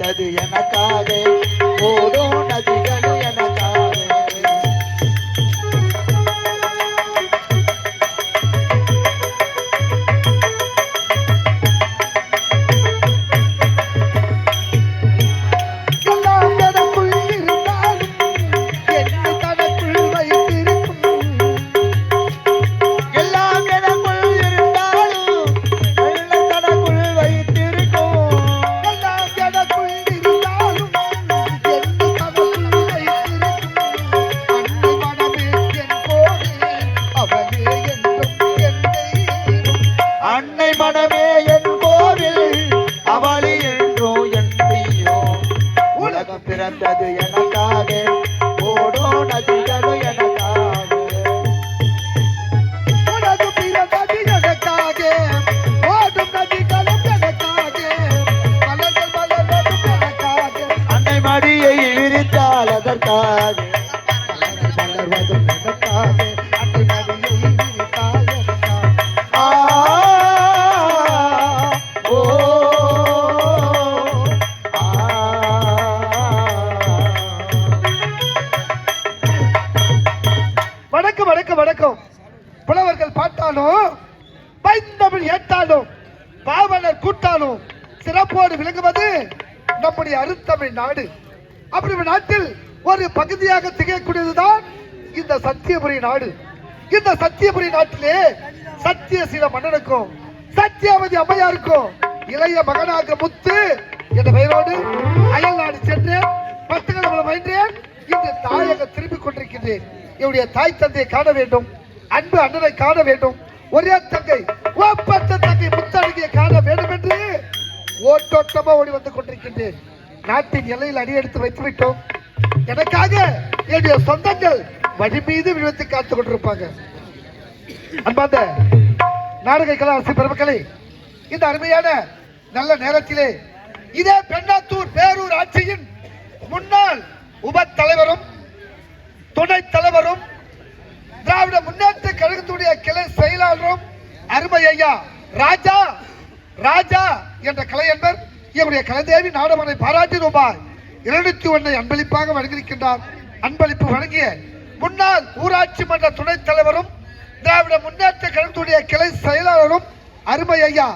பிறந்தது எனக்காக ஓடும் நதிகள் எனக்காக பிறந்தது எனக்காக ஓடும் நதிகளும் எனக்காக உனது பிறந்தது எனக்காக ஓடும் நதிகளும் எனக்காக மலர்கள் மலர்வதும் எனக்காக அன்னை மடியை விரித்தால் அதற்காக மலர்கள் மலர்வதும் எனக்காக அன்னை மடியை விரித்தால் வணக்கம். புலவர்கள் பாட்டாலும் பைந்தமிழ் ஏற்றாலும் பாவலர் கூட்டாலும் சிறப்போடு விளங்குவது நம்முடைய அருந்தமிழ் நாடு. அப்படி நாட்டில் ஒரு பகுதியாக திகழக்கூடியதுதான் இந்த சத்தியபுரி நாடு. இந்த சத்தியபுரி நாட்டிலே சத்தியசீல மன்னனுக்கும் சத்தியாவதி அம்மையாருக்கும் இளைய மகனாக முத்து என்ற பெயரோடு அயல் நாடு சென்றேன். 10 கிழமை பயின்றேன். இன்று தாயக திரும்பிக் கொண்டிருக்கின்றேன். என்னுடைய தாய் தந்தையை காண வேண்டும், அன்பு அண்ணனை காண வேண்டும், ஒரே தங்கை ஒப்பற்ற தங்கை முத்தழகியை காண வேண்டும் என்று ஓட்டோட்டமா ஓடி வந்து கொண்டிருக்கின்றேன். நாட்டின் எல்லையில் அடியெடுத்து வைத்து விட்டோம். எனக்காக என்னுடைய சொந்தங்கள் வழி மீது விழுத்து காத்துக் கொண்டிருப்பாங்க. அன்பார்ந்த நாடக கலாசி பெருமக்களே, இந்த அருமையான நல்ல நேரத்திலே இதே பெண்ணாத்தூர் பேரூர் ஆட்சியின் முன்னாள் உப தலைவரும் துணைத் தலைவரும் திராவிட முன்னேற்ற கழகத்துடைய கிளை செயலாளரும் அருமை ஐயா ராஜா ராஜா என்ற கலைஞர் என்னுடைய கலைதேவி நாடகனை பாராட்டி ரூபாய் 201 அன்பளிப்பாக வழங்கியிருக்கின்றார். அன்பளிப்பு வழங்கிய முன்னாள் ஊராட்சி மன்ற துணைத் தலைவரும் திராவிட முன்னேற்ற கழகத்துடைய கிளை செயலாளரும் அருமை ஐயா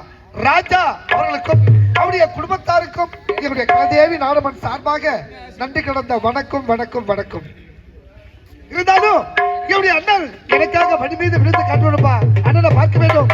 ராஜா அவர்களுக்கும் அவருடைய குடும்பத்தாருக்கும் என்னுடைய கலைதேவி நாடகன் சார்பாக நன்றி கடந்த வணக்கம் வணக்கம் வணக்கம். இருந்தாலும் என்னுடைய அண்ணன் எனக்காக வழி மீது விழுந்து காட்டுவா அண்ணனை பார்க்க வேண்டும்.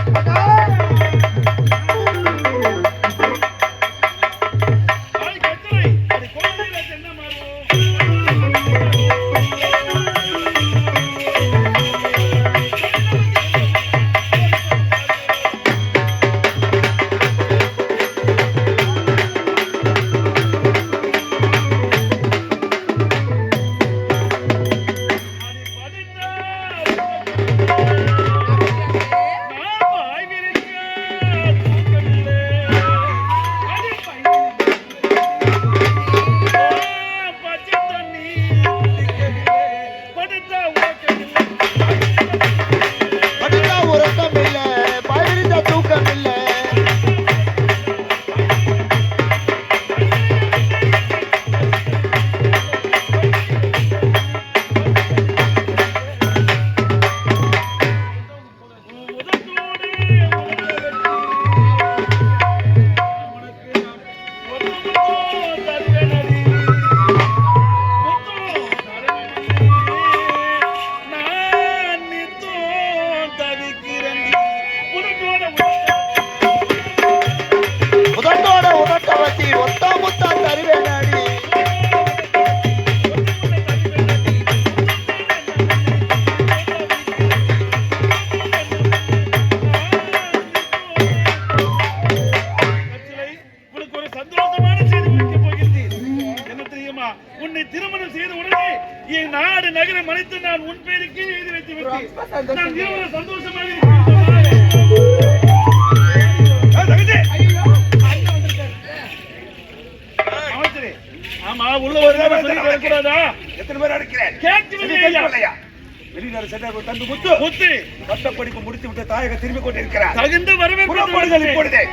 படிப்பு முடித்து விட்டு தாயக திரும்பிக் கொண்டிருக்கிறார். தகுந்த வரவேற்பு இப்பொழுதே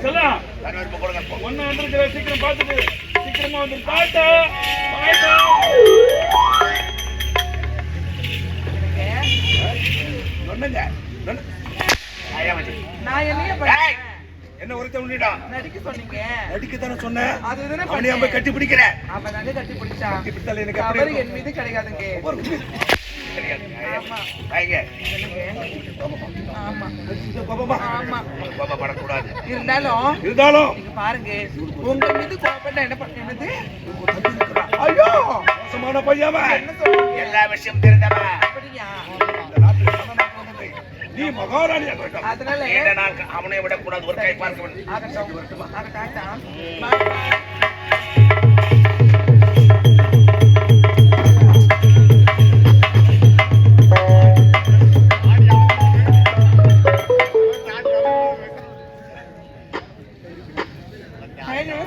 சொல்லா ஒன்னு வந்திருக்கிற சீக்கிரம் பார்த்துட்டு சீக்கிரமா வந்து டாட்டா நான் என்னைய பண்ணேன்? என்ன ஒருத்த உண்டிடா நடிக்க சொன்னீங்க. நடிக்க தானே சொன்னேன். அதுதானே அவனை நம்ம கட்டி பிடிக்கிறேன். அவன் தாங்க கட்டி பிடிச்சா. கட்டி பிடித்தால எனக்கு அவரு அப்படி என் மீது கிடையாதுங்க. ஆமா. வாங்க. ஆமா. பாபா ஆமா. பாபா படக்கூடாது. இருந்தாலும் நீங்க பாருங்க உங்க மீது கோபப்பட்ட என்ன பண்ணது? ஐயோ மோசமான பையன் என்ன சொல்றீங்க? எல்லா விஷயம் தெரிந்தவன். அப்படியா? இந்த நாட்டுல சமாதானம் நீ மகாராணியா இருக்க. அதனால அவனை விட கூடாது ஒரு கை பார்க்க வேண்டும். ஆகட்டும்.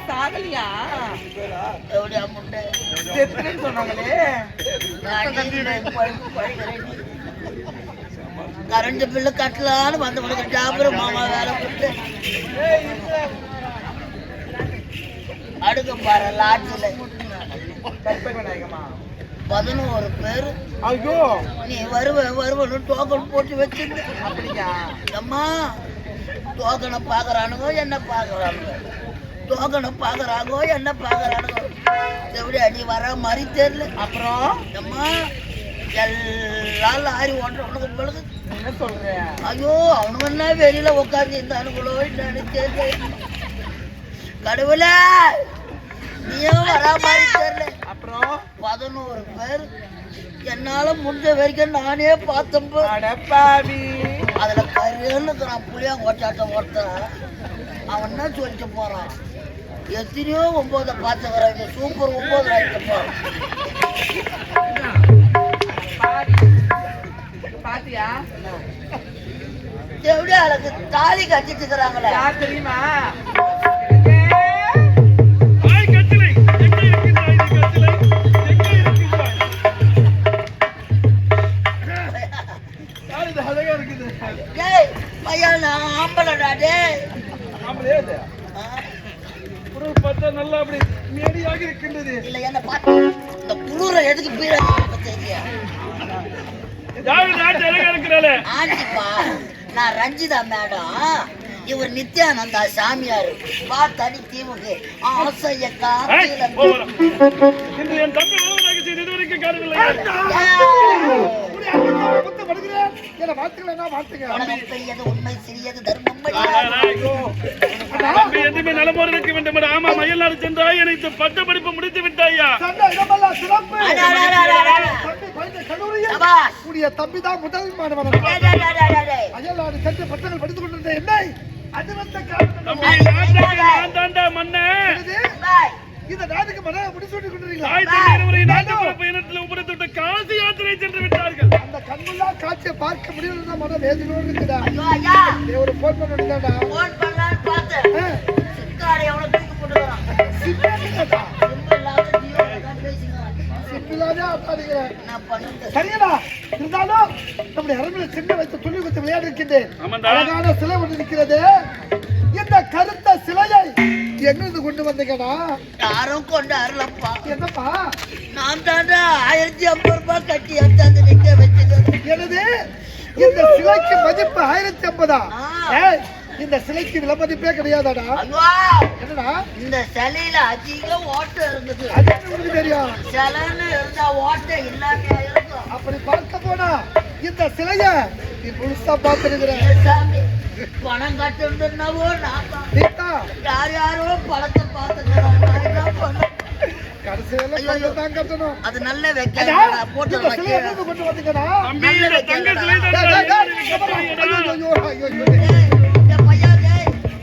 சாகலியா செத்துன்னு சொன்னாங்களே. கரண்ட் பில்லு கட்டலான்னு வந்தவனுக்கு ஜாபர் மாமா வேலை கொடுத்து அடுக்க பாரு லாட்ஜில் 11 பேர். ஐயோ நீ வருவன்னு டோக்கன் போட்டு வச்சிருந்த. அப்படியா? அம்மா டோக்கனை பாக்குறானுங்க என்ன பாக்குறானுங்க எப்படி அடி வர மாதிரி தெரியல. அப்புறம் அம்மா எல்லாம் லாரி ஓட்டுறவனுக்கு பிள்ளைங்க என்ன சொல்ற? ஐயோ அவனுங்கன்னா வெளியில உட்காந்து இருந்தானுங்களோ தெரியல. கடவுள நீயும் வரா மாதிரி தெரியல. அப்புறம் 11 பேர். என்னால முடிஞ்ச வரைக்கும் நானே பார்த்தேன். அடப்பாவி அதுல கருன்னு புளியாங்கொட்டாட்டம் ஒருத்தன் அவன் என்ன சொல்லிட்டு போறான். எத்தனையோ 9 பார்த்துக்கிறாங்க. சூப்பர் 9 ஆயிட்டு போறான். பாத்தியா? எப்படி அழகு தாலி கட்டிட்டு இருக்கிறாங்களே. யார் தெரியுமா? அழகா இருக்குது. பையன் ஆம்பளடா டே. பார்த்தா நல்லா அப்படி மேடியாக இருக்கின்றது. இல்ல என்ன பார்த்து இந்த குளிர எதுக்கு பீழ இருக்கிறாளே ஆண்டிப்பா. நான் ரஞ்சிதா மேடம். இவர் நித்யானந்தா சாமியார். வா தனி தீவுக்கு ஆசைய காத்தில இன்று என் தம்பி இதுவரைக்கும் காணவில்லை. உண்மை சிறியது தர்மம். எதுவுமே நலமோடு இருக்க வேண்டும். ஆமா மயிலாடு சென்றாய் எனக்கு பட்ட படிப்பு முடித்து விட்டாயா? தம்பிதான் முதல் மாணவன். அயல்நாடு சென்று பட்டங்கள் படித்துக் கொண்டிருந்த என்னை இந்த நாட்டுக்கு மன முடிசூட்டிக் கொண்டிருக்கீங்களா? காசி யாத்திரை சென்று விட்டார்கள். அந்த கண்ணுள்ளா காட்சியை பார்க்க முடியல. மன வேதனையோடு இருக்குதா? ஒரு போன் பண்ண வேண்டியதாடா. சரியா? இருந்தாலும் நம்முடைய அரண்மனை சின்ன வைத்து துணி குத்து விளையாடி இருக்கின்றேன். அழகான சிலை ஒன்று இருக்கிறது. இந்த கருத்த சிலையை எங்கிருந்து கொண்டு வந்தீங்கடா? யாரும் கொண்டு அருளப்பா. என்னப்பா? நான் தாண்டா 1050 ரூபாய் கட்டி அந்த நிக்க வச்சுக்கிறேன். எனது இந்த சிலைக்கு மதிப்பு 1050. இந்த சிலைக்கு விலை மதிப்பே கிடையாதாடா? என்னடா இந்த சிலையில அதிக ஓட்டை இருந்தது. அது உங்களுக்கு தெரியும். சிலைன்னு இருந்தா ஓட்டை இல்லாட்டியா இருக்கும். அப்படி பார்க்க போனா இந்த சிலைய நீ முழுசா பார்த்திருக்கிற. சாமி பணம் கட்டுறதுன்னாவோ நான் யாரோ பணத்தை பார்த்துக்கிறாங்க. கடைசியில தான் கட்டணும். அது நல்ல வைக்க போட்டு கொண்டு வந்தீங்கடா.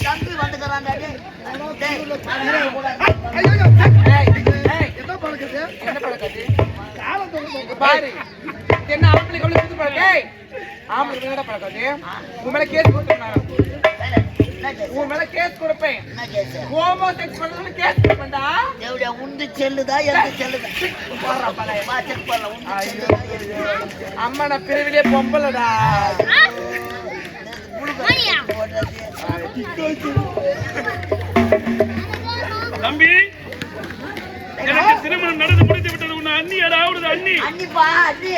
தம்பி வந்துக்கிறான். என்ன பழக்கது? என்ன பழக்கது? பாரு என்ன ஆம்பளை கவலை புது பழக்கம். ஆம்பளை என்ன பழக்கது? உன் மேல கேஸ் கொடுப்பேன். உன் மேல கேஸ் கொடுப்பேன். ஹோமோ செக்ஸ் பண்றதுல கேஸ் கொடுப்பேன்டா. எவ்வளவு உண்டு செல்லுதா எந்த செல்லுதா? அம்மா நான் பிரிவிலே பொம்பலடா. வைக்கிறது. தம்பி எனக்கு திருமணம் நடந்து முடித்து விட்டது. உன்னை அண்ணி அடாவுது அண்ணி. அண்ணிப்பா அண்ணி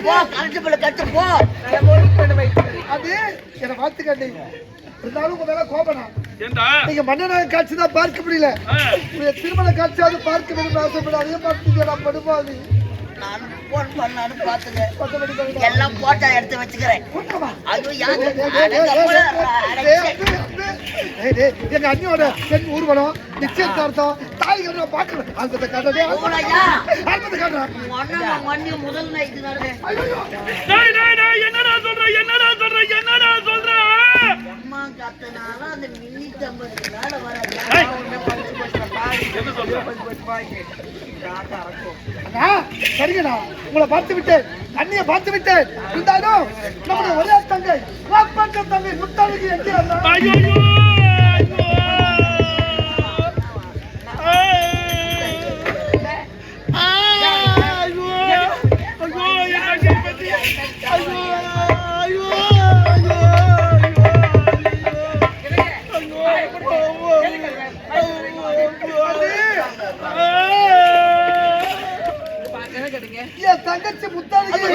போ கரெக்ட் பிள்ளை கட்டு போ. அது என்ன பார்த்து கண்டீங்க இருந்தாலும் உங்க மேல கோபனா ஏண்டா நீங்க மன்னனாக காட்சி தான் பார்க்க முடியல உங்களுடைய திருமண காட்சியாவது பார்க்க வேண்டும் ஆசைப்பட அதே பார்த்தீங்க நான் படுபாது நான் போன் பண்ணான்னு பாத்துங்க எல்லாம் போட்டா எடுத்து வச்சுக்கிறேன். ஐயோ யாரு எங்க அண்ணியோட பெண் ஊர்வலம் நிச்சயதார்த்தம் தாய்கள் பாக்குறேன் ஆல்பத்தை காட்டுறேன் ஆல்பத்தை காட்டுறேன் மண்ணி முதல் நைட்டு நடந்தேன். என்னடா சொல்ற என்னடா சொல்ற என்னடா சொல்ற அம்மா கத்தனால அந்த மின்னி தம்பதுக்கு மேல வராது. என்ன சொல்ற சரிங்கண்ணா உங்களை பார்த்து விட்டேன் அண்ணியை பார்த்து விட்டேன் இருந்தாலும் நம்முடைய ஒரே தங்கை தங்கை முத்தாளுக்கு எங்கே ஐயோ என் தங்கச்சி முத்தாளுக்கு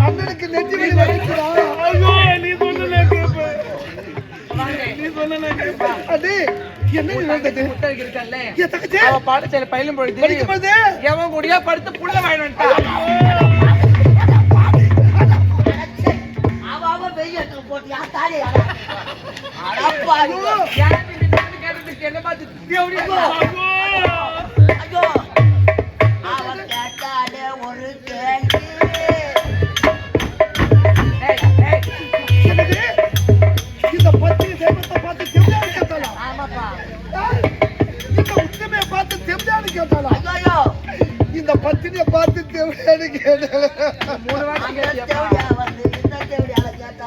அண்ணனுக்கு நெஞ்சு வெளி வலிக்குதா? நீ சொன்ன அது என்ன நடந்தது? என் தங்கச்சி அவ பாடசாலை பயிலும் பொழுது படிக்கும் பொழுது எவன் கூடயா படுத்து புள்ள வாங்கிட்டு அவ வெய்ய போட்டு யா தாடி என்ன பார்த்து ஐயோ அவன் கேட்டாலே ஒரு கேள்வி. என்னது? இந்த பத்திரி தெய்வத்தை பார்த்து தெம்பான்னு கேட்டாளா? ஆமாப்பா. இந்த உத்தமையை பார்த்து தெம்பான்னு கேட்டாளா? ஐயோ இந்த பத்திரியை பார்த்து தெம்பான்னு கேட்டாளா? அந்த தேவடியா வந்து இந்த தேவடியால கேட்டா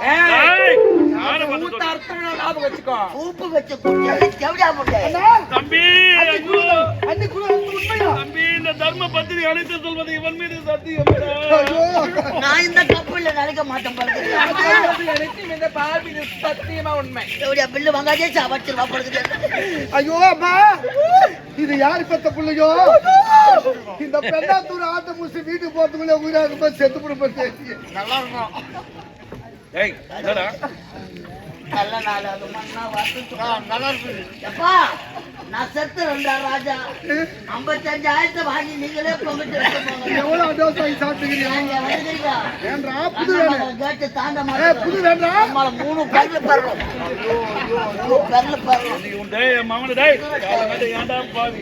ஞாபகம் வச்சுக்கோ. உப்பு வச்சு குடிச்சாலே தேவடியா முட்டை. அண்ணா, தம்பி அண்ணி கூட உண்மையா? தம்பி இந்த தர்ம பத்திரி அழைத்து சொல்வது இவன் மீது சத்தியம். ஐயோ, நான் இந்த கப்பல்ல நினைக்க மாட்டேன் படுக்குது. எனக்கு இந்த பாபி சத்தியமா உண்மை. தேவடியா பில்லு வாங்காதே சாவச்சிருவா படுக்குது. ஐயோ அம்மா இது யாரு பெத்த பிள்ளையோ? இந்த பெண்ணாத்தூர் ஆட்ட முடிச்சு வீட்டுக்கு போறதுக்குள்ள உயிராக செத்து கொடுப்பேன். நல்லா இருக்கும். ஏய் என்னடா நல்ல நாள் அது மண்ணா வாத்து நல்லா இருக்குது. எப்பா நான் செத்து ரெண்டா ராஜா 55,000 வாங்கி நீங்களே பொங்கிட்டு போங்க. எவ்வளவு அட்வான்ஸ் வாங்கி சாப்பிட்டுக்கிறீங்க? வேண்டா புது வேணும். கேட்டு தாண்ட புது மாட்டேன். வேண்டா? நம்மள 3 பல்லு பர்றோம். 3 பல்லு பர்றோம். நீ உன் டேய் மாமனே டேய் காலமே ஏன்டா பாவி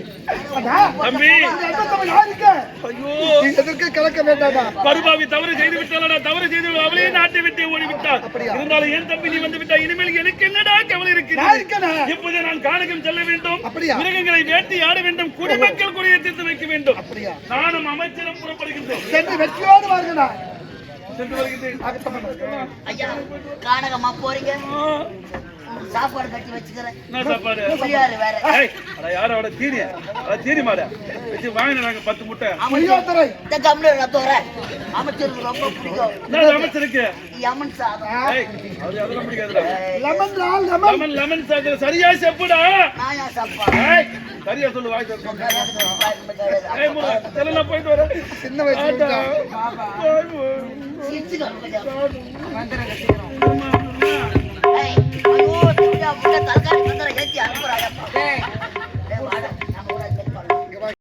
அண்ணா, தம்பி இந்த இடத்துல யாருக்கு? ஐயோ நீ எதற்கு கலக்க வேண்டாமா? பருபாவி தவறு செய்து விட்டாளடா. தவறு செய்து அவளே நாட்டை விட்டு ஓடி விட்டாள். இருந்தாலும் என் தம்பி நீ வந்து விட்டாய். இனிமேல் எனக்கு என்னடா கவலை நான் இருக்கிறது? இருக்கேனா? இப்போது நான் கானகம் செல்ல வேண்டும். அப்படியா? மிருகங்களை வேட்டி ஆட வேண்டும். குடிமக்கள் குடியை தீர்த்து வைக்க வேண்டும். அப்படியா? நானும் அமைச்சரும் புறப்படுகின்றோம். சென்று வெற்றியோடு வாருங்கண்ணா. சென்று வருகின்றேன். ஐயா கானகமா போறீங்க? சாப்பாடு கட்டி வச்சுக்கிறேன். என்ன சாப்பாடு? புரியாரு வேற. ஏய் அட யாரோட தீனி அட தீனி மாடா வெச்சு வாங்கினாங்க 10 முட்டை. புளியோதரை. இந்த கம்ப்ளீட் நான் தோறேன். அமைச்சருக்கு ரொம்ப பிடிக்கும். என்ன அமைச்சருக்கு? யமன் சாதம். ஏய் அதெல்லாம் பிடிக்காதுடா. லெமன் ரால் லெமன். லெமன் லெமன் சாப்பிடு சரியா செப்புடா. நான் ஏன் சாப்பா? ஏய் சரியா சொல்லு வாய் தரேன். ஏய் முள்ள தெரியல போயிட்டு வர. சின்ன வயசுல சிரிச்சு கட்டுங்க. வந்துடுங்க சீக்கிரம்.